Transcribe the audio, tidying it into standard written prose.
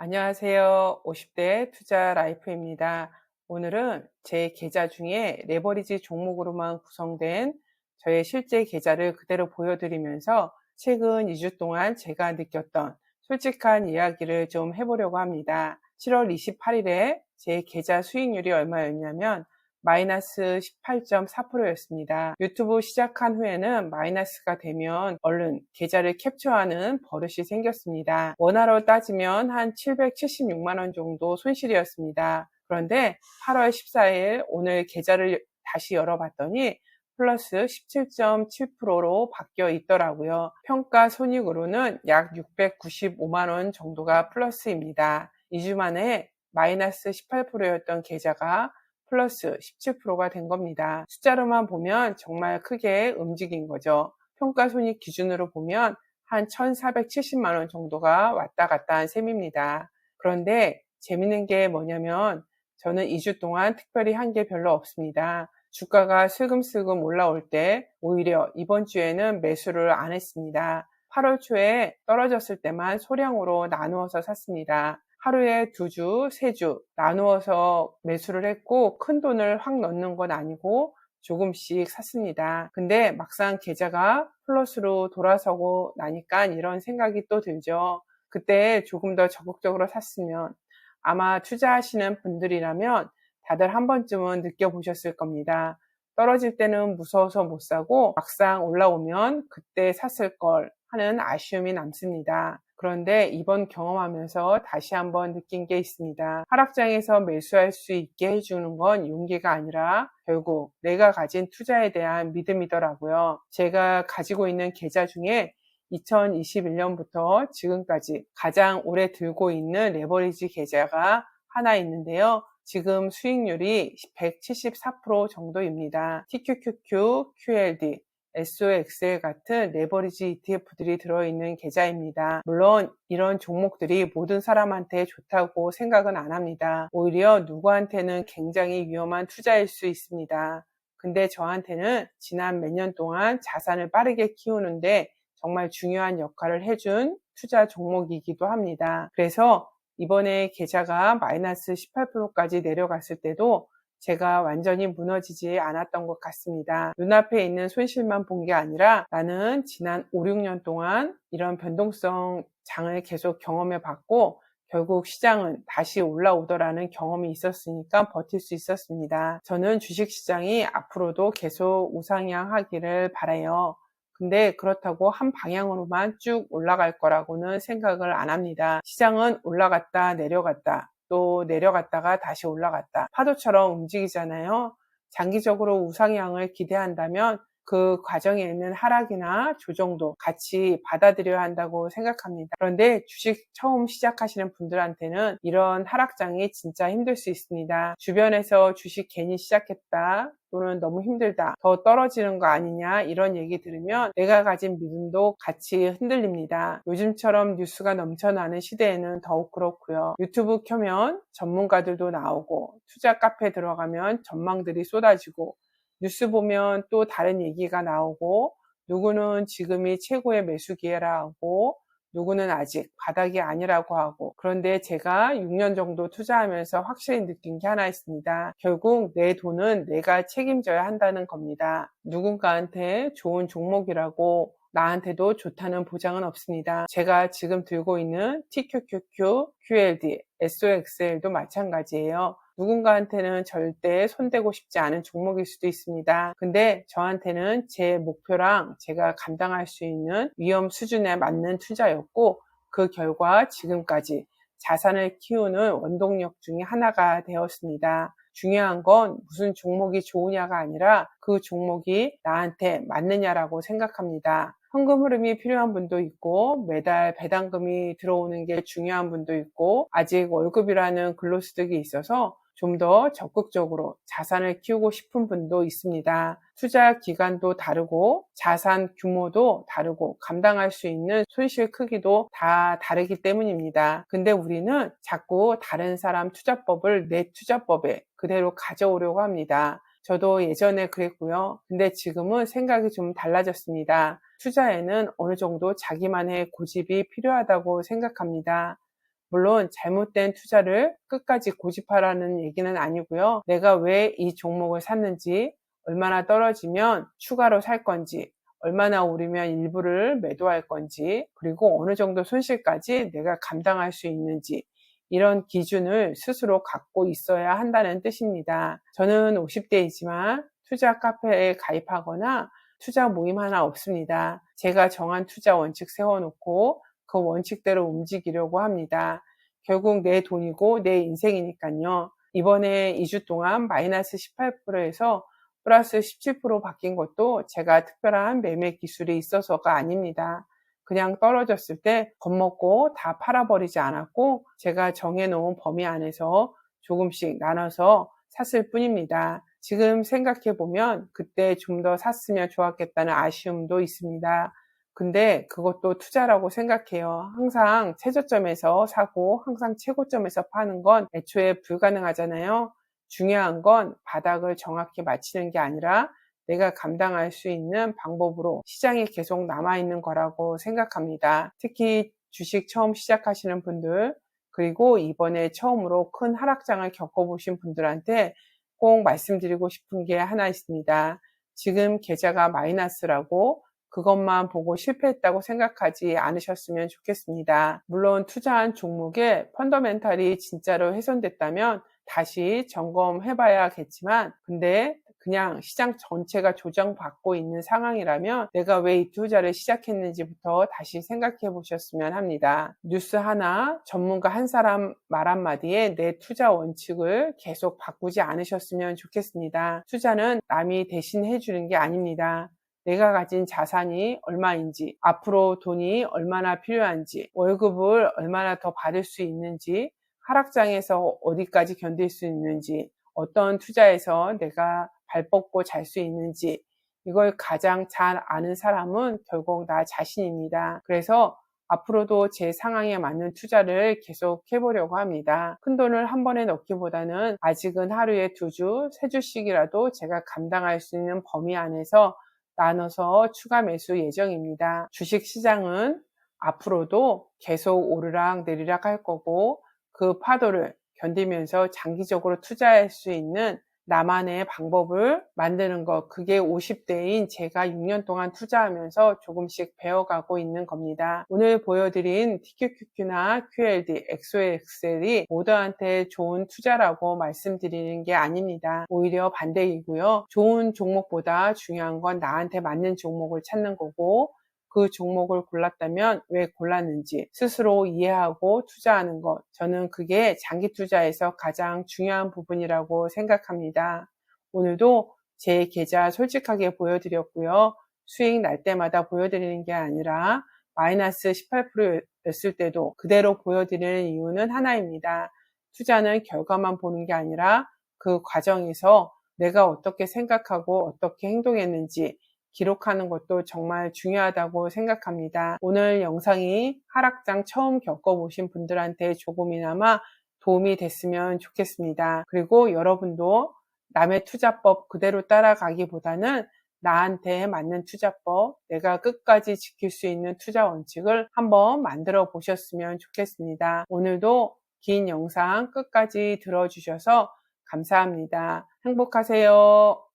안녕하세요. 50대 투자 라이프입니다. 오늘은 제 계좌 중에 레버리지 종목으로만 구성된 저의 실제 계좌를 그대로 보여드리면서 최근 2주 동안 제가 느꼈던 솔직한 이야기를 좀 해보려고 합니다. 7월 28일에 제 계좌 수익률이 얼마였냐면 마이너스 18.4%였습니다. 유튜브 시작한 후에는 마이너스가 되면 얼른 계좌를 캡처하는 버릇이 생겼습니다. 원화로 따지면 한 776만 원 정도 손실이었습니다. 그런데 8월 14일 오늘 계좌를 다시 열어봤더니 플러스 17.7%로 바뀌어 있더라고요. 평가 손익으로는 약 695만 원 정도가 플러스입니다. 2주 만에 마이너스 18%였던 계좌가 플러스 17%가 된 겁니다. 숫자로만 보면 정말 크게 움직인 거죠. 평가손익 기준으로 보면 한 1,470만 원 정도가 왔다 갔다 한 셈입니다. 그런데 재밌는 게 뭐냐면 저는 2주 동안 특별히 한 게 별로 없습니다. 주가가 슬금슬금 올라올 때 오히려 이번 주에는 매수를 안 했습니다. 8월 초에 떨어졌을 때만 소량으로 나누어서 샀습니다. 하루에 2주, 3주 나누어서 매수를 했고 큰 돈을 확 넣는 건 아니고 조금씩 샀습니다. 근데 막상 계좌가 플러스로 돌아서고 나니까 이런 생각이 또 들죠. 그때 조금 더 적극적으로 샀으면 아마 투자하시는 분들이라면 다들 한 번쯤은 느껴보셨을 겁니다. 떨어질 때는 무서워서 못 사고 막상 올라오면 그때 샀을 걸 하는 아쉬움이 남습니다. 그런데 이번 경험하면서 다시 한번 느낀 게 있습니다. 하락장에서 매수할 수 있게 해주는 건 용기가 아니라 결국 내가 가진 투자에 대한 믿음이더라고요. 제가 가지고 있는 계좌 중에 2021년부터 지금까지 가장 오래 들고 있는 레버리지 계좌가 하나 있는데요. 지금 수익률이 174% 정도입니다. TQQQ, QLD, SOXL 같은 레버리지 ETF들이 들어있는 계좌입니다. 물론 이런 종목들이 모든 사람한테 좋다고 생각은 안 합니다. 오히려 누구한테는 굉장히 위험한 투자일 수 있습니다. 근데 저한테는 지난 몇 년 동안 자산을 빠르게 키우는데 정말 중요한 역할을 해준 투자 종목이기도 합니다. 그래서 이번에 계좌가 마이너스 18%까지 내려갔을 때도 제가 완전히 무너지지 않았던 것 같습니다. 눈앞에 있는 손실만 본 게 아니라 나는 지난 5, 6년 동안 이런 변동성 장을 계속 경험해 봤고 결국 시장은 다시 올라오더라는 경험이 있었으니까 버틸 수 있었습니다. 저는 주식시장이 앞으로도 계속 우상향하기를 바라요. 근데 그렇다고 한 방향으로만 쭉 올라갈 거라고는 생각을 안 합니다. 시장은 올라갔다 내려갔다 또 내려갔다가 다시 올라갔다 파도처럼 움직이잖아요. 장기적으로 우상향을 기대한다면 그 과정에 있는 하락이나 조정도 같이 받아들여야 한다고 생각합니다. 그런데 주식 처음 시작하시는 분들한테는 이런 하락장이 진짜 힘들 수 있습니다. 주변에서 주식 괜히 시작했다 또는 너무 힘들다, 더 떨어지는 거 아니냐 이런 얘기 들으면 내가 가진 믿음도 같이 흔들립니다. 요즘처럼 뉴스가 넘쳐나는 시대에는 더욱 그렇고요. 유튜브 켜면 전문가들도 나오고 투자 카페 들어가면 전망들이 쏟아지고 뉴스 보면 또 다른 얘기가 나오고 누구는 지금이 최고의 매수 기회라 하고 누구는 아직 바닥이 아니라고 하고 그런데 제가 6년 정도 투자하면서 확실히 느낀 게 하나 있습니다. 결국 내 돈은 내가 책임져야 한다는 겁니다. 누군가한테 좋은 종목이라고 나한테도 좋다는 보장은 없습니다. 제가 지금 들고 있는 TQQQ, QLD, SOXL도 마찬가지예요. 누군가한테는 절대 손대고 싶지 않은 종목일 수도 있습니다. 근데 저한테는 제 목표랑 제가 감당할 수 있는 위험 수준에 맞는 투자였고 그 결과 지금까지 자산을 키우는 원동력 중에 하나가 되었습니다. 중요한 건 무슨 종목이 좋으냐가 아니라 그 종목이 나한테 맞느냐라고 생각합니다. 현금 흐름이 필요한 분도 있고 매달 배당금이 들어오는 게 중요한 분도 있고 아직 월급이라는 근로소득이 있어서 좀 더 적극적으로 자산을 키우고 싶은 분도 있습니다. 투자 기간도 다르고 자산 규모도 다르고 감당할 수 있는 손실 크기도 다 다르기 때문입니다. 근데 우리는 자꾸 다른 사람 투자법을 내 투자법에 그대로 가져오려고 합니다. 저도 예전에 그랬고요. 근데 지금은 생각이 좀 달라졌습니다. 투자에는 어느 정도 자기만의 고집이 필요하다고 생각합니다. 물론 잘못된 투자를 끝까지 고집하라는 얘기는 아니고요. 내가 왜 이 종목을 샀는지, 얼마나 떨어지면 추가로 살 건지, 얼마나 오르면 일부를 매도할 건지, 그리고 어느 정도 손실까지 내가 감당할 수 있는지, 이런 기준을 스스로 갖고 있어야 한다는 뜻입니다. 저는 50대이지만 투자 카페에 가입하거나 투자 모임 하나 없습니다. 제가 정한 투자 원칙 세워놓고 그 원칙대로 움직이려고 합니다. 결국 내 돈이고 내 인생이니까요. 이번에 2주 동안 마이너스 18%에서 플러스 17% 바뀐 것도 제가 특별한 매매 기술이 있어서가 아닙니다. 그냥 떨어졌을 때 겁먹고 다 팔아버리지 않았고 제가 정해놓은 범위 안에서 조금씩 나눠서 샀을 뿐입니다. 지금 생각해보면 그때 좀 더 샀으면 좋았겠다는 아쉬움도 있습니다. 근데 그것도 투자라고 생각해요. 항상 최저점에서 사고 항상 최고점에서 파는 건 애초에 불가능하잖아요. 중요한 건 바닥을 정확히 맞히는 게 아니라 내가 감당할 수 있는 방법으로 시장이 계속 남아있는 거라고 생각합니다. 특히 주식 처음 시작하시는 분들, 그리고 이번에 처음으로 큰 하락장을 겪어보신 분들한테 꼭 말씀드리고 싶은 게 하나 있습니다. 지금 계좌가 마이너스라고 그것만 보고 실패했다고 생각하지 않으셨으면 좋겠습니다. 물론 투자한 종목의 펀더멘탈이 진짜로 훼손됐다면 다시 점검해봐야겠지만, 근데 그냥 시장 전체가 조정받고 있는 상황이라면 내가 왜 이 투자를 시작했는지부터 다시 생각해 보셨으면 합니다. 뉴스 하나, 전문가 한 사람 말 한마디에 내 투자 원칙을 계속 바꾸지 않으셨으면 좋겠습니다. 투자는 남이 대신 해주는 게 아닙니다. 내가 가진 자산이 얼마인지, 앞으로 돈이 얼마나 필요한지, 월급을 얼마나 더 받을 수 있는지, 하락장에서 어디까지 견딜 수 있는지, 어떤 투자에서 내가 발 뻗고 잘 수 있는지, 이걸 가장 잘 아는 사람은 결국 나 자신입니다. 그래서 앞으로도 제 상황에 맞는 투자를 계속 해보려고 합니다. 큰 돈을 한 번에 넣기보다는 아직은 하루에 2주, 3주씩이라도 제가 감당할 수 있는 범위 안에서 나눠서 추가 매수 예정입니다. 주식시장은 앞으로도 계속 오르락 내리락 할 거고 그 파도를 견디면서 장기적으로 투자할 수 있는 나만의 방법을 만드는 것, 그게 50대인 제가 6년 동안 투자하면서 조금씩 배워가고 있는 겁니다. 오늘 보여드린 TQQQ나 QLD, XOXL이 모두한테 좋은 투자라고 말씀드리는 게 아닙니다. 오히려 반대이고요. 좋은 종목보다 중요한 건 나한테 맞는 종목을 찾는 거고, 그 종목을 골랐다면 왜 골랐는지 스스로 이해하고 투자하는 것, 저는 그게 장기 투자에서 가장 중요한 부분이라고 생각합니다. 오늘도 제 계좌 솔직하게 보여드렸고요. 수익 날 때마다 보여드리는 게 아니라 마이너스 18%였을 때도 그대로 보여드리는 이유는 하나입니다. 투자는 결과만 보는 게 아니라 그 과정에서 내가 어떻게 생각하고 어떻게 행동했는지 기록하는 것도 정말 중요하다고 생각합니다. 오늘 영상이 하락장 처음 겪어보신 분들한테 조금이나마 도움이 됐으면 좋겠습니다. 그리고 여러분도 남의 투자법 그대로 따라가기보다는 나한테 맞는 투자법, 내가 끝까지 지킬 수 있는 투자 원칙을 한번 만들어 보셨으면 좋겠습니다. 오늘도 긴 영상 끝까지 들어주셔서 감사합니다. 행복하세요.